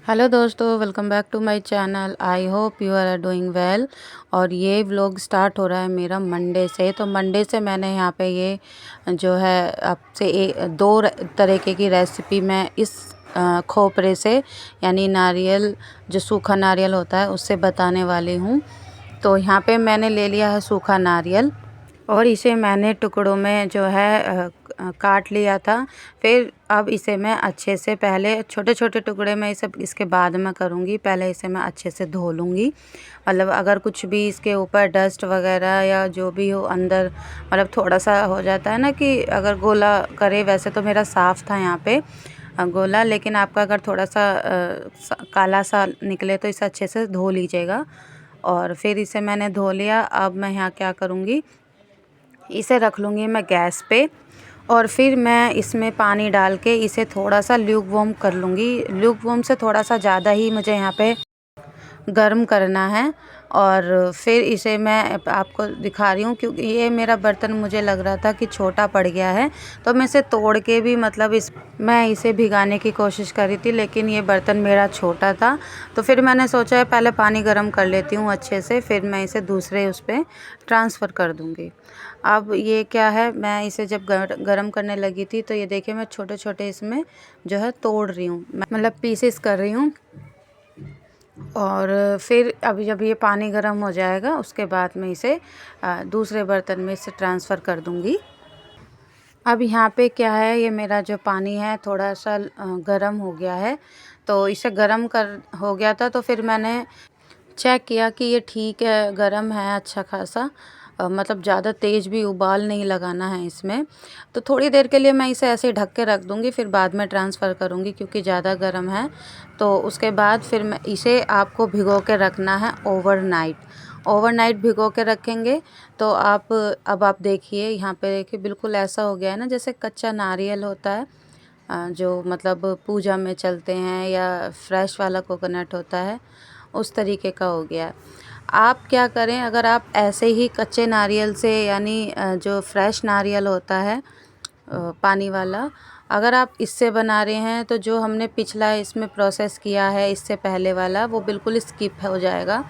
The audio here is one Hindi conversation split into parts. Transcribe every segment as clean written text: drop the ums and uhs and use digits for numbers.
हेलो दोस्तों, welcome back to my channel. I hope you are doing well. और ये व्लॉग स्टार्ट हो रहा है मेरा मंडे से। तो मंडे से मैंने यहाँ पे ये जो है आपसे दो तरीके की रेसिपी मैं इस खोपरे से यानी नारियल, जो सूखा नारियल होता है, उससे बताने वाली हूँ। तो यहाँ पे मैंने ले लिया है सूखा नारियल और इसे मैंने टुकड़ों में जो है काट लिया था। फिर अब इसे मैं अच्छे से, पहले छोटे छोटे टुकड़े में इसे इसके बाद में करूँगी। पहले इसे मैं अच्छे से धो लूँगी। मतलब अगर कुछ भी इसके ऊपर डस्ट वगैरह या जो भी हो अंदर, मतलब थोड़ा सा हो जाता है ना कि अगर गोला करे। वैसे तो मेरा साफ़ था यहाँ पे गोला, लेकिन आपका अगर थोड़ा सा काला सा निकले तो इसे अच्छे से धो लीजिएगा। और फिर इसे मैंने धो लिया। अब मैं यहाँ क्या करूँगी, इसे रख लूँगी मैं गैस पे और फिर मैं इसमें पानी डाल के इसे थोड़ा सा ल्यूक वार्म कर लूँगी। ल्यूक वार्म से थोड़ा सा ज़्यादा ही मुझे यहाँ पे गर्म करना है। और फिर इसे मैं आपको दिखा रही हूँ, क्योंकि ये मेरा बर्तन मुझे लग रहा था कि छोटा पड़ गया है। तो मैं इसे तोड़ के भी, मतलब मैं इसे भिगाने की कोशिश कर रही थी, लेकिन ये बर्तन मेरा छोटा था। तो फिर मैंने सोचा है पहले पानी गर्म कर लेती हूँ अच्छे से, फिर मैं इसे दूसरे उस पर ट्रांसफ़र कर दूँगी। अब ये क्या है, मैं इसे जब गरम करने लगी थी तो ये देखिए मैं छोटे छोटे इसमें जो है तोड़ रही हूँ, मतलब पीसेस कर रही हूँ। और फिर अभी जब ये पानी गर्म हो जाएगा उसके बाद मैं इसे दूसरे बर्तन में इसे ट्रांसफ़र कर दूँगी। अब यहाँ पे क्या है, ये मेरा जो पानी है थोड़ा सा गर्म हो गया है। तो इसे गर्म कर हो गया था, तो फिर मैंने चेक किया कि ये ठीक है, गर्म है अच्छा खासा। मतलब ज़्यादा तेज़ भी उबाल नहीं लगाना है इसमें। तो थोड़ी देर के लिए मैं इसे ऐसे ही ढक के रख दूँगी, फिर बाद में ट्रांसफ़र करूँगी क्योंकि ज़्यादा गर्म है। तो उसके बाद फिर मैं इसे आपको भिगो के रखना है ओवरनाइट। ओवरनाइट भिगो के रखेंगे तो अब आप देखिए, यहाँ पे देखिए बिल्कुल ऐसा हो गया है ना जैसे कच्चा नारियल होता है, जो मतलब पूजा में चलते हैं, या फ्रेश वाला कोकोनट होता है, उस तरीके का हो गया। आप क्या करें, अगर आप ऐसे ही कच्चे नारियल से, यानी जो फ्रेश नारियल होता है पानी वाला, अगर आप इससे बना रहे हैं तो जो हमने पिछला इसमें प्रोसेस किया है इससे पहले वाला, वो बिल्कुल स्किप हो जाएगा।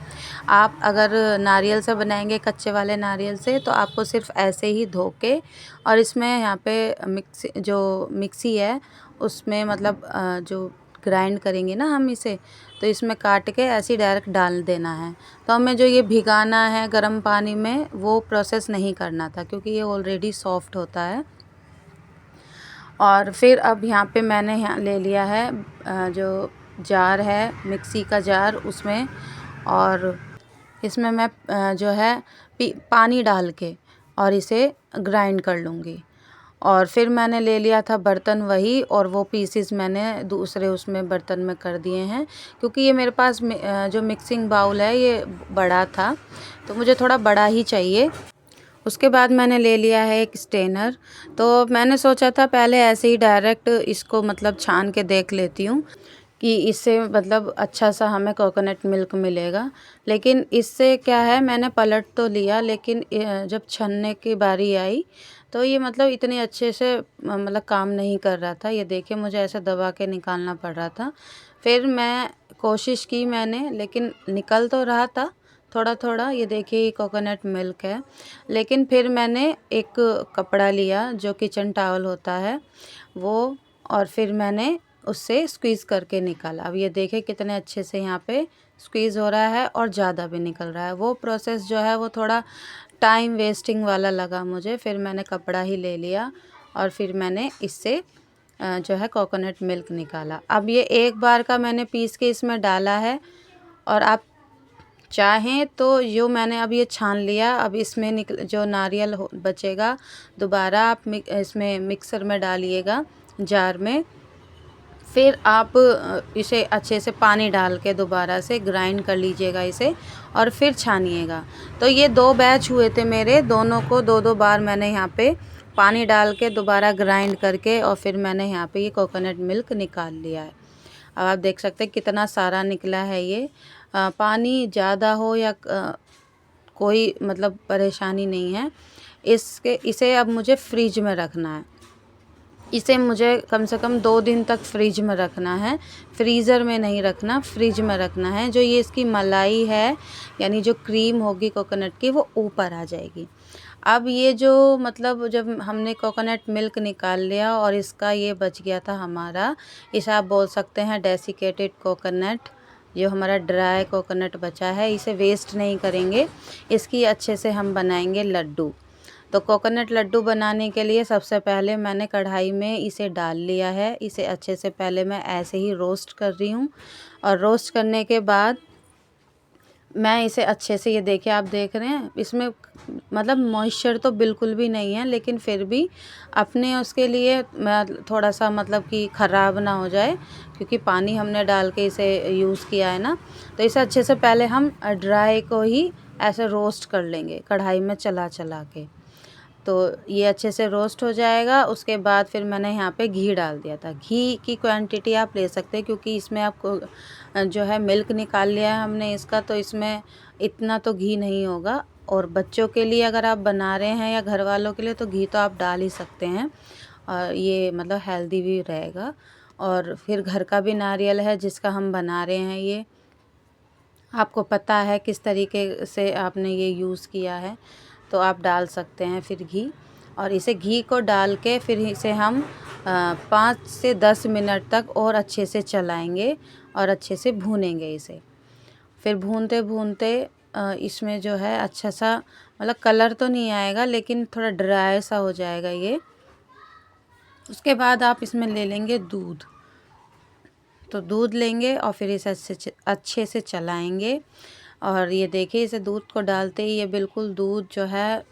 आप अगर नारियल से बनाएंगे, कच्चे वाले नारियल से, तो आपको सिर्फ ऐसे ही धो के और इसमें यहाँ पे मिक्सी है उसमें, मतलब जो ग्राइंड करेंगे ना हम इसे, तो इसमें काट के ऐसे ही डायरेक्ट डाल देना है। तो हमें जो ये भिगाना है गर्म पानी में, वो प्रोसेस नहीं करना था क्योंकि ये ऑलरेडी सॉफ्ट होता है। और फिर अब यहाँ पे मैंने यहाँ ले लिया है जो जार है, मिक्सी का जार, उसमें, और इसमें मैं जो है पानी डाल के और इसे ग्राइंड कर लूँगी। और फिर मैंने ले लिया था बर्तन वही, और वो पीसेस मैंने दूसरे उसमें बर्तन में कर दिए हैं, क्योंकि ये मेरे पास जो मिक्सिंग बाउल है ये बड़ा था, तो मुझे थोड़ा बड़ा ही चाहिए। उसके बाद मैंने ले लिया है एक स्ट्रेनर। तो मैंने सोचा था पहले ऐसे ही डायरेक्ट इसको मतलब छान के देख लेती हूँ कि इससे मतलब अच्छा सा हमें कोकोनट मिल्क मिलेगा। लेकिन इससे क्या है, मैंने पलट तो लिया, लेकिन जब छनने की बारी आई तो ये मतलब इतने अच्छे से मतलब काम नहीं कर रहा था। ये देखिए मुझे ऐसे दबा के निकालना पड़ रहा था। फिर मैं कोशिश की मैंने, लेकिन निकल तो रहा था थोड़ा थोड़ा। ये देखिए ये कोकोनट मिल्क है। लेकिन फिर मैंने एक कपड़ा लिया जो किचन टॉवल होता है वो, और फिर मैंने उससे स्क्वीज़ करके निकाला। अब ये देखिए कितने अच्छे से यहाँ पे स्क्वीज़ हो रहा है और ज़्यादा भी निकल रहा है। वो प्रोसेस जो है वो थोड़ा टाइम वेस्टिंग वाला लगा मुझे। फिर मैंने कपड़ा ही ले लिया और फिर मैंने इससे जो है कोकोनट मिल्क निकाला। अब ये एक बार का मैंने पीस के इसमें डाला है, और आप चाहें तो जो मैंने अब ये छान लिया, अब इसमें जो नारियल बचेगा दोबारा आप इसमें मिक्सर में डालिएगा, जार में। फिर आप इसे अच्छे से पानी डाल के दोबारा से ग्राइंड कर लीजिएगा इसे, और फिर छानिएगा। तो ये 2 बैच हुए थे मेरे, दोनों को 2-2 बार मैंने यहाँ पे पानी डाल के दोबारा ग्राइंड करके, और फिर मैंने यहाँ पे ये कोकोनट मिल्क निकाल लिया है। अब आप देख सकते हैं कितना सारा निकला है ये। पानी ज़्यादा हो या कोई मतलब परेशानी नहीं है। इसे अब मुझे फ्रिज में रखना है। इसे मुझे कम से कम 2 दिन तक फ्रिज में रखना है, फ्रीज़र में नहीं रखना, फ्रिज में रखना है। जो ये इसकी मलाई है यानी जो क्रीम होगी कोकोनट की वो ऊपर आ जाएगी। अब ये जो मतलब जब हमने कोकोनट मिल्क निकाल लिया और इसका ये बच गया था हमारा, इसे आप बोल सकते हैं डेसिकेटेड कोकोनट। जो हमारा ड्राई कोकोनट बचा है इसे वेस्ट नहीं करेंगे, इसकी अच्छे से हम बनाएंगे लड्डू। तो कोकोनट लड्डू बनाने के लिए सबसे पहले मैंने कढ़ाई में इसे डाल लिया है। इसे अच्छे से पहले मैं ऐसे ही रोस्ट कर रही हूँ और रोस्ट करने के बाद मैं इसे अच्छे से, ये देखिए आप देख रहे हैं इसमें मतलब मॉइस्चर तो बिल्कुल भी नहीं है, लेकिन फिर भी अपने उसके लिए मैं थोड़ा सा मतलब कि ख़राब ना हो जाए, क्योंकि पानी हमने डाल के इसे यूज़ किया है ना। तो इसे अच्छे से पहले हम ड्राई को ही ऐसे रोस्ट कर लेंगे कढ़ाई में चला चला के। तो ये अच्छे से रोस्ट हो जाएगा। उसके बाद फिर मैंने यहाँ पे घी डाल दिया था। घी की क्वांटिटी आप ले सकते हैं, क्योंकि इसमें आपको जो है मिल्क निकाल लिया है हमने इसका, तो इसमें इतना तो घी नहीं होगा। और बच्चों के लिए अगर आप बना रहे हैं या घर वालों के लिए तो घी तो आप डाल ही सकते हैं, और ये मतलब हेल्दी भी रहेगा। और फिर घर का भी नारियल है जिसका हम बना रहे हैं, ये आपको पता है किस तरीके से आपने ये यूज़ किया है, तो आप डाल सकते हैं फिर घी। और इसे घी को डाल के फिर इसे हम 5 से 10 मिनट तक और अच्छे से चलाएंगे और अच्छे से भूनेंगे इसे। फिर भूनते भूनते इसमें जो है अच्छा सा मतलब कलर तो नहीं आएगा, लेकिन थोड़ा ड्राई सा हो जाएगा ये। उसके बाद आप इसमें ले लेंगे दूध। तो दूध लेंगे और फिर इसे अच्छे से चलाएंगे। और ये देखिए इसे दूध को डालते ही ये बिल्कुल दूध जो है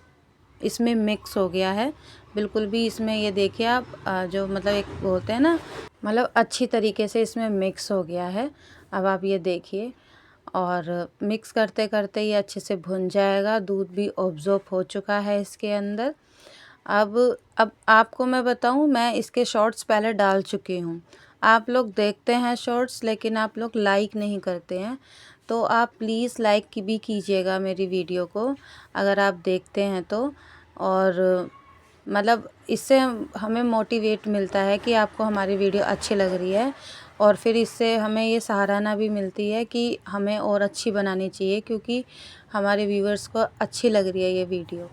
इसमें मिक्स हो गया है, बिल्कुल भी इसमें ये देखिए आप जो मतलब एक बोलते हैं ना, मतलब अच्छी तरीके से इसमें मिक्स हो गया है। अब आप ये देखिए, और मिक्स करते करते ये अच्छे से भुन जाएगा। दूध भी ऑब्जॉर्ब हो चुका है इसके अंदर। अब आपको मैं बताऊं, मैं इसके शॉर्ट्स पहले डाल चुकी हूं। आप लोग देखते हैं शॉर्ट्स, लेकिन आप लोग लाइक नहीं करते हैं, तो आप प्लीज़ लाइक की भी कीजिएगा मेरी वीडियो को अगर आप देखते हैं तो। और मतलब इससे हमें मोटिवेट मिलता है कि आपको हमारी वीडियो अच्छी लग रही है, और फिर इससे हमें ये सराहना भी मिलती है कि हमें और अच्छी बनानी चाहिए, क्योंकि हमारे व्यूअर्स को अच्छी लग रही है ये वीडियो।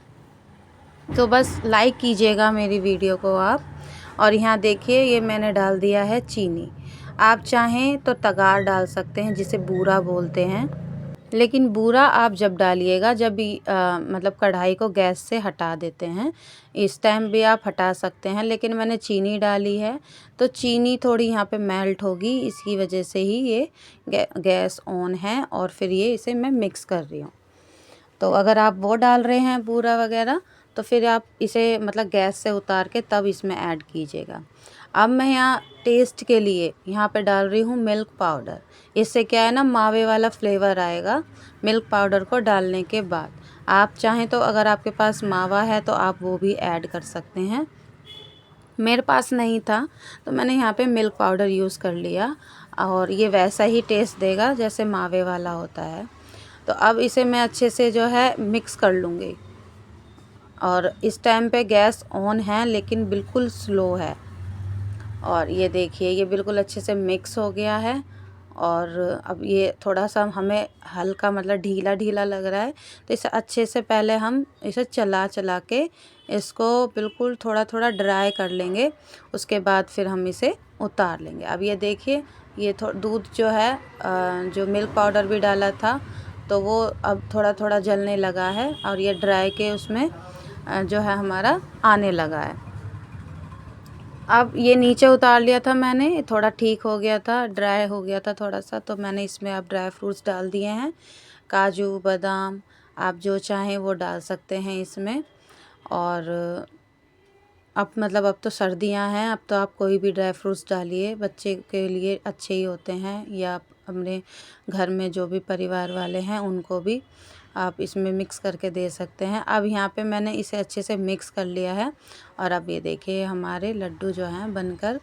तो बस लाइक कीजिएगा मेरी वीडियो को आप। और यहाँ देखिए ये मैंने डाल दिया है चीनी। आप चाहें तो तगार डाल सकते हैं जिसे बूरा बोलते हैं, लेकिन बूरा आप जब डालिएगा जब भी मतलब कढ़ाई को गैस से हटा देते हैं, इस टाइम भी आप हटा सकते हैं। लेकिन मैंने चीनी डाली है तो चीनी थोड़ी यहाँ पे मेल्ट होगी, इसकी वजह से ही ये गैस ऑन है। और फिर ये इसे मैं मिक्स कर रही हूँ। तो अगर आप वो डाल रहे हैं बूरा वगैरह, तो फिर आप इसे मतलब गैस से उतार के तब इसमें ऐड कीजिएगा। अब मैं यहाँ टेस्ट के लिए यहाँ पे डाल रही हूँ मिल्क पाउडर। इससे क्या है ना, मावे वाला फ्लेवर आएगा मिल्क पाउडर को डालने के बाद। आप चाहें तो अगर आपके पास मावा है तो आप वो भी ऐड कर सकते हैं। मेरे पास नहीं था तो मैंने यहाँ पे मिल्क पाउडर यूज़ कर लिया, और ये वैसा ही टेस्ट देगा जैसे मावे वाला होता है। तो अब इसे मैं अच्छे से जो है मिक्स कर लूँगी। और इस टाइम पे गैस ऑन है लेकिन बिल्कुल स्लो है। और ये देखिए ये बिल्कुल अच्छे से मिक्स हो गया है। और अब ये थोड़ा सा हमें हल्का मतलब ढीला ढीला लग रहा है, तो इसे अच्छे से पहले हम इसे चला चला के इसको बिल्कुल थोड़ा थोड़ा ड्राई कर लेंगे। उसके बाद फिर हम इसे उतार लेंगे। अब ये देखिए ये दूध जो है जो मिल्क पाउडर भी डाला था तो वो अब थोड़ा थोड़ा जलने लगा है, और ये ड्राई के उसमें जो है हमारा आने लगा है। अब ये नीचे उतार लिया था मैंने, थोड़ा ठीक हो गया था, ड्राई हो गया था थोड़ा सा, तो मैंने इसमें अब ड्राई फ्रूट्स डाल दिए हैं। काजू बादाम आप जो चाहें वो डाल सकते हैं इसमें। और अब मतलब अब तो सर्दियां हैं, अब तो आप कोई भी ड्राई फ्रूट्स डालिए, बच्चे के लिए अच्छे ही होते हैं, या अपने घर में जो भी परिवार वाले हैं उनको भी आप इसमें मिक्स करके दे सकते हैं। अब यहाँ पे मैंने इसे अच्छे से मिक्स कर लिया है, और अब ये देखिए हमारे लड्डू जो हैं बनकर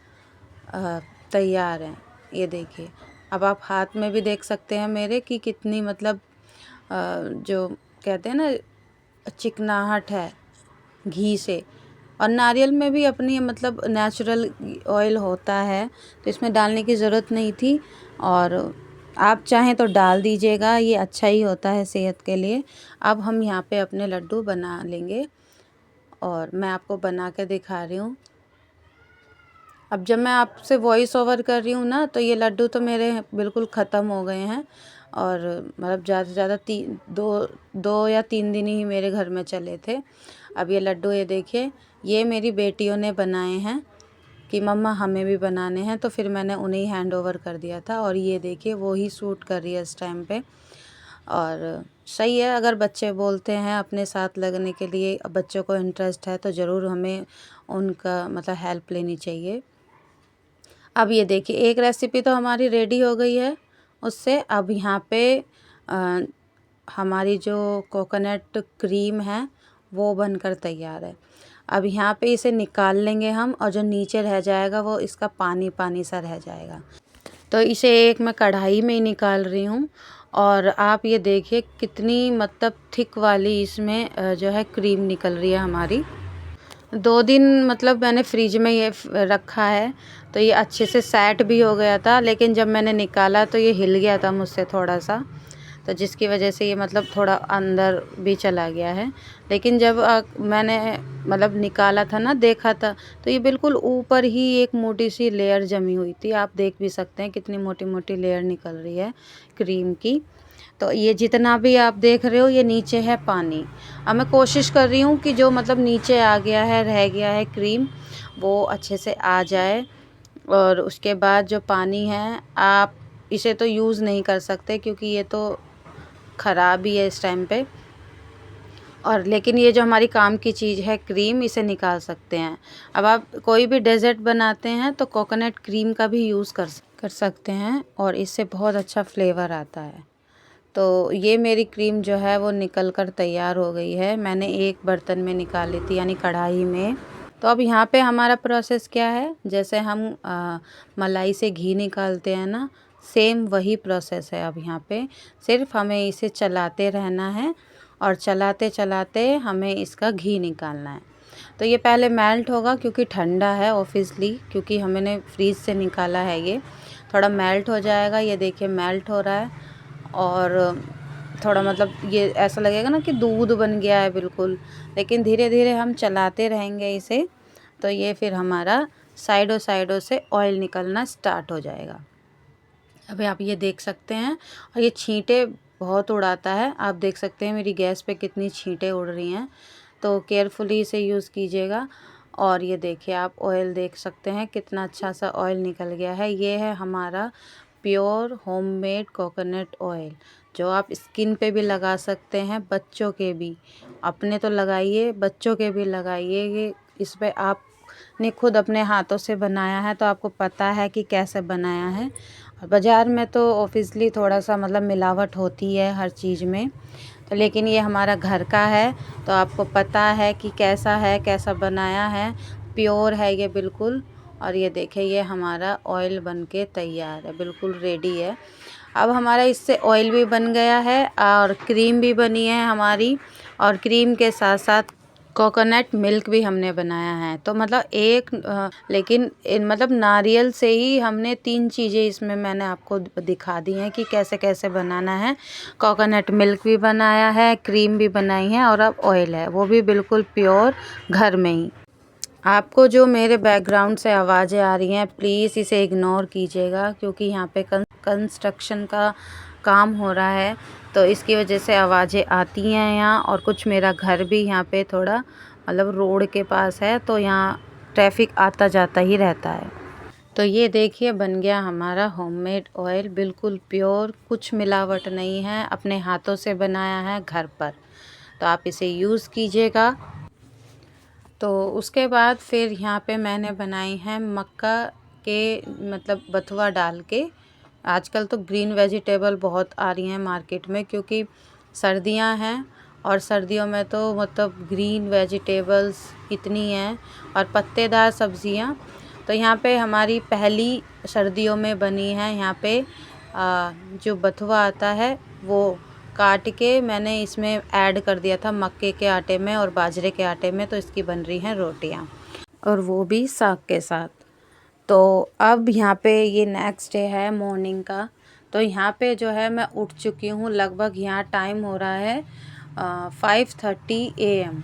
तैयार हैं। ये देखिए अब आप हाथ में भी देख सकते हैं मेरे कि कितनी मतलब जो कहते हैं ना चिकनाहट है घी से, और नारियल में भी अपनी मतलब नेचुरल ऑयल होता है, तो इसमें डालने की ज़रूरत नहीं थी। और आप चाहें तो डाल दीजिएगा, ये अच्छा ही होता है सेहत के लिए। अब हम यहाँ पे अपने लड्डू बना लेंगे और मैं आपको बना के दिखा रही हूँ। अब जब मैं आपसे वॉइस ओवर कर रही हूँ ना, तो ये लड्डू तो मेरे बिल्कुल ख़त्म हो गए हैं और मतलब ज़्यादा से ज़्यादा 2 या 3 दिन ही मेरे घर में चले थे। अब ये लड्डू ये देखिए, ये मेरी बेटियों ने बनाए हैं कि मम्मा हमें भी बनाने हैं, तो फिर मैंने उन्हें हैंड ओवर कर दिया था। और ये देखिए वो ही सूट कर रही है इस टाइम पे। और सही है, अगर बच्चे बोलते हैं अपने साथ लगने के लिए, बच्चों को इंटरेस्ट है, तो ज़रूर हमें उनका मतलब हेल्प लेनी चाहिए। अब ये देखिए एक रेसिपी तो हमारी रेडी हो गई है उससे। अब यहाँ पे हमारी जो कोकोनट क्रीम है वो बनकर तैयार है। अब यहाँ पे इसे निकाल लेंगे हम, और जो नीचे रह जाएगा वो इसका पानी पानी सा रह जाएगा। तो इसे एक मैं कढ़ाई में ही निकाल रही हूँ। और आप ये देखिए कितनी मतलब थिक वाली इसमें जो है क्रीम निकल रही है हमारी। 2 दिन मतलब मैंने फ्रिज में ये रखा है, तो ये अच्छे से सेट भी हो गया था। लेकिन जब मैंने निकाला तो ये हिल गया था मुझसे थोड़ा सा, तो जिसकी वजह से ये मतलब थोड़ा अंदर भी चला गया है। लेकिन जब मैंने मतलब निकाला था ना, देखा था, तो ये बिल्कुल ऊपर ही एक मोटी सी लेयर जमी हुई थी। आप देख भी सकते हैं कितनी मोटी मोटी लेयर निकल रही है क्रीम की। तो ये जितना भी आप देख रहे हो ये नीचे है पानी। अब मैं कोशिश कर रही हूँ कि जो मतलब नीचे आ गया है, रह गया है क्रीम, वो अच्छे से आ जाए। और उसके बाद जो पानी है, आप इसे तो यूज़ नहीं कर सकते क्योंकि ये तो ख़राब ही है इस टाइम पे। और लेकिन ये जो हमारी काम की चीज़ है क्रीम, इसे निकाल सकते हैं। अब आप कोई भी डेज़र्ट बनाते हैं तो कोकोनट क्रीम का भी यूज़ कर सकते हैं, और इससे बहुत अच्छा फ्लेवर आता है। तो ये मेरी क्रीम जो है वो निकल कर तैयार हो गई है। मैंने एक बर्तन में निकाली थी, यानी कढ़ाई में। तो अब यहाँ पे हमारा प्रोसेस क्या है, जैसे हम मलाई से घी निकालते हैं ना, सेम वही प्रोसेस है। अब यहाँ पे सिर्फ हमें इसे चलाते रहना है, और चलाते चलाते हमें इसका घी निकालना है। तो ये पहले मेल्ट होगा क्योंकि ठंडा है ऑब्वियसली, क्योंकि हमने फ्रीज से निकाला है। ये थोड़ा मेल्ट हो जाएगा, ये देखिए मेल्ट हो रहा है। और थोड़ा मतलब ये ऐसा लगेगा ना कि दूध बन गया है बिल्कुल। लेकिन धीरे धीरे हम चलाते रहेंगे इसे, तो ये फिर हमारा साइडों से ऑयल निकलना स्टार्ट हो जाएगा। अभी आप ये देख सकते हैं, और ये छींटे बहुत उड़ाता है। आप देख सकते हैं मेरी गैस पे कितनी छींटे उड़ रही हैं, तो केयरफुली इसे यूज़ कीजिएगा। और ये देखिए आप ऑयल देख सकते हैं कितना अच्छा सा ऑयल निकल गया है। ये है हमारा प्योर होममेड कोकोनट ऑयल, जो आप स्किन पे भी लगा सकते हैं, बच्चों के भी। अपने तो लगाइए, बच्चों के भी लगाइए। ये इस पे आपने खुद अपने हाथों से बनाया है, तो आपको पता है कि कैसे बनाया है। और बाज़ार में तो ऑब्वियसली थोड़ा सा मतलब मिलावट होती है हर चीज़ में, तो लेकिन ये हमारा घर का है, तो आपको पता है कि कैसा है, कैसा बनाया है। प्योर है ये बिल्कुल। और ये देखिए ये हमारा ऑयल बनके तैयार है, बिल्कुल रेडी है। अब हमारा इससे ऑयल भी बन गया है और क्रीम भी बनी है हमारी, और क्रीम के साथ साथ कोकोनट मिल्क भी हमने बनाया है। तो मतलब लेकिन मतलब नारियल से ही हमने 3 चीज़ें इसमें मैंने आपको दिखा दी हैं कि कैसे कैसे बनाना है। कोकोनट मिल्क भी बनाया है, क्रीम भी बनाई है, और अब ऑयल है, वो भी बिल्कुल प्योर घर में ही। आपको जो मेरे बैकग्राउंड से आवाज़ें आ रही हैं, प्लीज़ इसे इग्नोर कीजिएगा, क्योंकि यहाँ पे कंस्ट्रक्शन का काम हो रहा है, तो इसकी वजह से आवाज़ें आती हैं यहाँ। और कुछ मेरा घर भी यहाँ पे थोड़ा मतलब रोड के पास है, तो यहाँ ट्रैफिक आता जाता ही रहता है। तो ये देखिए बन गया हमारा होममेड ऑयल, बिल्कुल प्योर, कुछ मिलावट नहीं है, अपने हाथों से बनाया है घर पर। तो आप इसे यूज़ कीजिएगा। तो उसके बाद फिर यहाँ पे मैंने बनाई है मक्का के मतलब बथुआ डाल के। आजकल तो ग्रीन वेजिटेबल बहुत आ रही हैं मार्केट में, क्योंकि सर्दियाँ हैं, और सर्दियों में तो मतलब ग्रीन वेजिटेबल्स इतनी हैं और पत्तेदार सब्जियाँ। तो यहाँ पे हमारी पहली सर्दियों में बनी है यहाँ पे जो बथुआ आता है वो काट के मैंने इसमें ऐड कर दिया था मक्के के आटे में और बाजरे के आटे में। तो इसकी बन रही हैं रोटियां, और वो भी साग के साथ। तो अब यहाँ पे ये नेक्स्ट डे है मॉर्निंग का। तो यहाँ पे जो है मैं उठ चुकी हूँ, लगभग यहाँ टाइम हो रहा है 5:30 AM।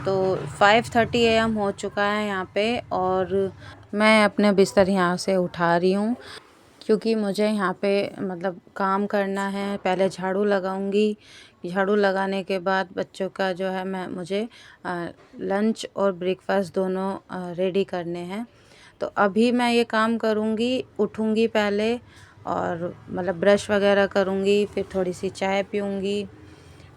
तो 5:30 AM हो चुका है यहाँ पे, और मैं अपने बिस्तर यहाँ से उठा रही हूँ क्योंकि मुझे यहाँ पे मतलब काम करना है। पहले झाड़ू लगाऊंगी, झाड़ू लगाने के बाद बच्चों का जो है मुझे लंच और ब्रेकफास्ट दोनों रेडी करने हैं। तो अभी मैं ये काम करूँगी, उठूँगी पहले और मतलब ब्रश वगैरह करूँगी, फिर थोड़ी सी चाय पीऊँगी।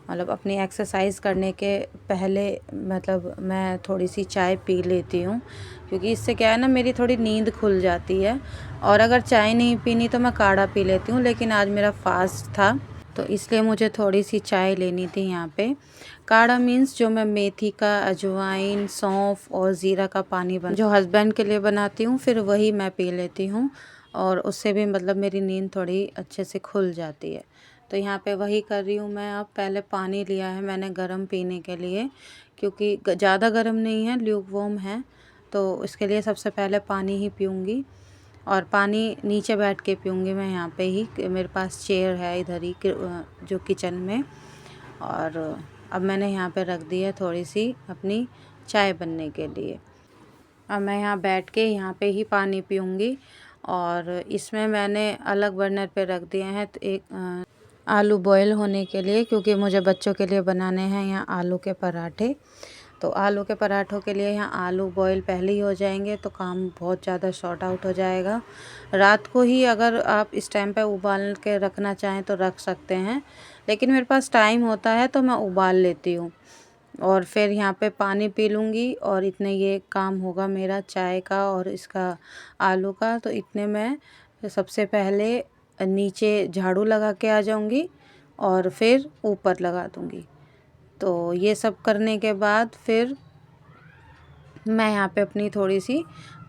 मतलब अपनी एक्सरसाइज करने के पहले मतलब मैं थोड़ी सी चाय पी लेती हूँ, क्योंकि इससे क्या है ना, मेरी थोड़ी नींद खुल जाती है। और अगर चाय नहीं पीनी तो मैं काढ़ा पी लेती हूँ, लेकिन आज मेरा फास्ट था तो इसलिए मुझे थोड़ी सी चाय लेनी थी यहाँ पे। काढ़ा मीन्स जो मैं मेथी का, अजवाइन, सौंफ और ज़ीरा का पानी जो हस्बैंड के लिए बनाती हूँ, फिर वही मैं पी लेती हूँ, और उससे भी मतलब मेरी नींद थोड़ी अच्छे से खुल जाती है। तो यहाँ पे वही कर रही हूँ मैं। अब पहले पानी लिया है मैंने गरम पीने के लिए, क्योंकि ज़्यादा गरम नहीं है, ल्यूकवार्म है। तो इसके लिए सबसे पहले पानी ही पीऊँगी, और पानी नीचे बैठ के पीऊँगी मैं यहाँ पे ही। मेरे पास चेयर है इधर ही जो किचन में। और अब मैंने यहाँ पे रख दी है थोड़ी सी अपनी चाय बनने के लिए। अब मैं यहाँ बैठ के यहाँ पे ही पानी पीऊँगी। और इसमें मैंने अलग बर्नर पे रख दिए हैं तो एक आलू बॉयल होने के लिए, क्योंकि मुझे बच्चों के लिए बनाने हैं यहाँ आलू के पराठे। तो आलू के पराठों के लिए यहाँ आलू बॉयल पहले ही हो जाएंगे तो काम बहुत ज़्यादा शॉर्ट आउट हो जाएगा। रात को ही अगर आप इस टाइम पे उबाल के रखना चाहें तो रख सकते हैं, लेकिन मेरे पास टाइम होता है तो मैं उबाल लेती हूँ। और फिर यहाँ पे पानी पी लूँगी, और इतने ये काम होगा मेरा चाय का और इसका आलू का। तो इतने में सबसे पहले नीचे झाड़ू लगा के आ जाऊँगी और फिर ऊपर लगा दूँगी। तो ये सब करने के बाद फिर मैं यहाँ पे अपनी थोड़ी सी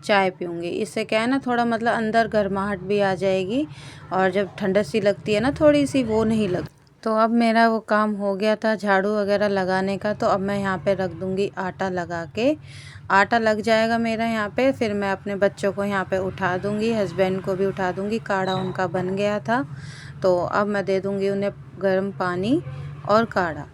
चाय पीऊँगी। इससे क्या है ना, थोड़ा मतलब अंदर गर्माहट भी आ जाएगी, और जब ठंडक सी लगती है ना थोड़ी सी, वो नहीं लगती। तो अब मेरा वो काम हो गया था झाड़ू वगैरह लगाने का। तो अब मैं यहाँ पे रख दूँगी आटा लगा के। आटा लग जाएगा मेरा यहाँ पे, फिर मैं अपने बच्चों को यहाँ पे उठा दूँगी, हस्बैंड को भी उठा दूँगी। काढ़ा उनका बन गया था, तो अब मैं दे दूँगी उन्हें गर्म पानी और काढ़ा।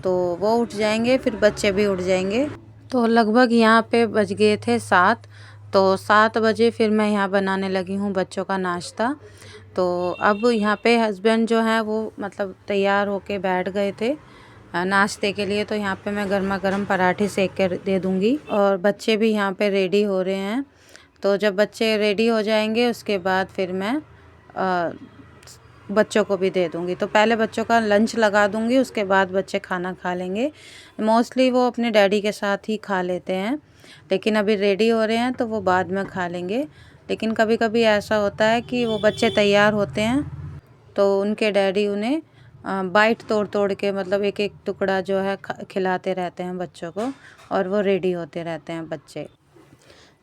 तो वो उठ जाएंगे, फिर बच्चे भी उठ जाएंगे। तो लगभग यहाँ पे बज गए थे 7। तो 7 बजे फिर मैं यहाँ बनाने लगी हूँ बच्चों का नाश्ता। तो अब यहाँ पे हस्बैंड जो है वो मतलब तैयार होके बैठ गए थे नाश्ते के लिए। तो यहाँ पे मैं गर्मा गर्म पराठे सेक कर दे दूँगी, और बच्चे भी यहाँ पे रेडी हो रहे हैं। तो जब बच्चे रेडी हो जाएंगे उसके बाद फिर मैं बच्चों को भी दे दूँगी। तो पहले बच्चों का लंच लगा दूँगी, उसके बाद बच्चे खाना खा लेंगे। मोस्टली वो अपने डैडी के साथ ही खा लेते हैं, लेकिन अभी रेडी हो रहे हैं तो वो बाद में खा लेंगे। लेकिन कभी कभी ऐसा होता है कि वो बच्चे तैयार होते हैं तो उनके डैडी उन्हें बाइट तोड़ तोड़ के मतलब एक एक टुकड़ा जो है खिलाते रहते हैं बच्चों को, और वो रेडी होते रहते हैं बच्चे।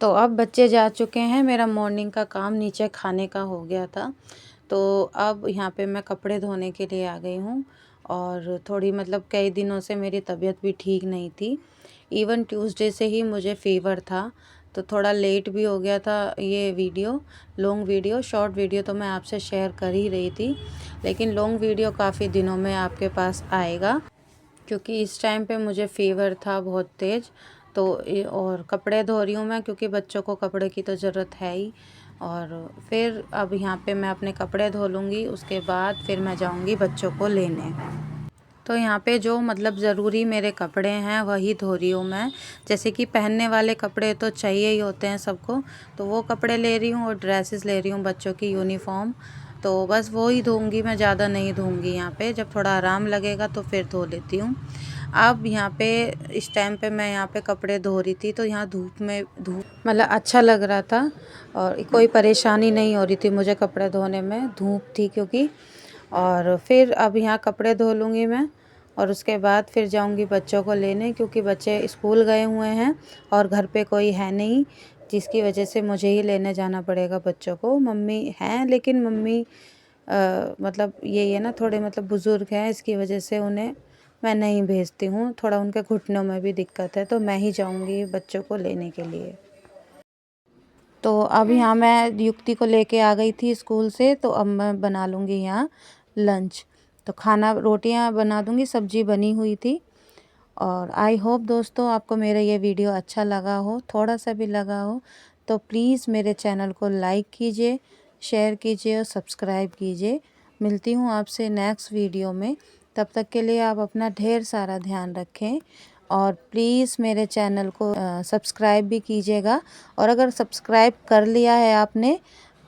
तो अब बच्चे जा चुके हैं, मेरा मॉर्निंग का काम नीचे खाने का हो गया था। तो अब यहाँ पे मैं कपड़े धोने के लिए आ गई हूँ, और थोड़ी मतलब कई दिनों से मेरी तबीयत भी ठीक नहीं थी। इवन ट्यूसडे से ही मुझे फ़ीवर था, तो थोड़ा लेट भी हो गया था ये video. Long video, short video तो मैं आपसे शेयर कर ही रही थी, लेकिन लॉन्ग वीडियो काफ़ी दिनों में आपके पास आएगा, क्योंकि इस टाइम पे मुझे फ़ीवर था बहुत तेज़। तो और कपड़े धो रही हूँ मैं, क्योंकि बच्चों को कपड़े की तो ज़रूरत है ही। और फिर अब यहाँ पे मैं अपने कपड़े धो लूँगी, उसके बाद फिर मैं जाऊँगी बच्चों को लेने। तो यहाँ पे जो मतलब ज़रूरी मेरे कपड़े हैं वही धो रही हूँ मैं। जैसे कि पहनने वाले कपड़े तो चाहिए ही होते हैं सबको, तो वो कपड़े ले रही हूँ, और ड्रेसेस ले रही हूँ बच्चों की यूनिफ़ॉर्म। तो बस वो ही धोऊँगी मैं, ज़्यादा नहीं धोऊँगी यहाँ पे। जब थोड़ा आराम लगेगा तो फिर धो लेती हूँ। अब यहाँ पे इस टाइम पे मैं यहाँ पे कपड़े धो रही थी, तो यहाँ धूप मतलब अच्छा लग रहा था, और कोई परेशानी नहीं हो रही थी मुझे कपड़े धोने में, धूप थी क्योंकि। और फिर अब यहाँ कपड़े धो लूँगी मैं, और उसके बाद फिर जाऊँगी बच्चों को लेने, क्योंकि बच्चे स्कूल गए हुए हैं और घर पे कोई है नहीं, जिसकी वजह से मुझे ही लेने जाना पड़ेगा बच्चों को। मम्मी हैं, लेकिन मम्मी मतलब ये ना थोड़े मतलब बुज़ुर्ग हैं, इसकी वजह से उन्हें मैं नहीं भेजती हूँ। थोड़ा उनके घुटनों में भी दिक्कत है, तो मैं ही जाऊँगी बच्चों को लेने के लिए। तो अब यहाँ मैं युक्ति को लेके आ गई थी स्कूल से, तो अब मैं बना लूँगी यहाँ लंच। तो खाना रोटियाँ बना दूँगी, सब्ज़ी बनी हुई थी। और आई होप दोस्तों आपको मेरा ये वीडियो अच्छा लगा हो, थोड़ा सा भी लगा हो तो प्लीज़ मेरे चैनल को लाइक कीजिए, शेयर कीजिए और सब्सक्राइब कीजिए। मिलती हूँ आपसे नेक्स्ट वीडियो में, तब तक के लिए आप अपना ढेर सारा ध्यान रखें और प्लीज़ मेरे चैनल को सब्सक्राइब भी कीजिएगा। और अगर सब्सक्राइब कर लिया है आपने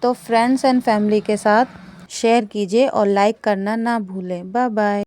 तो फ्रेंड्स एंड फैमिली के साथ शेयर कीजिए और लाइक करना ना भूलें। Bye bye.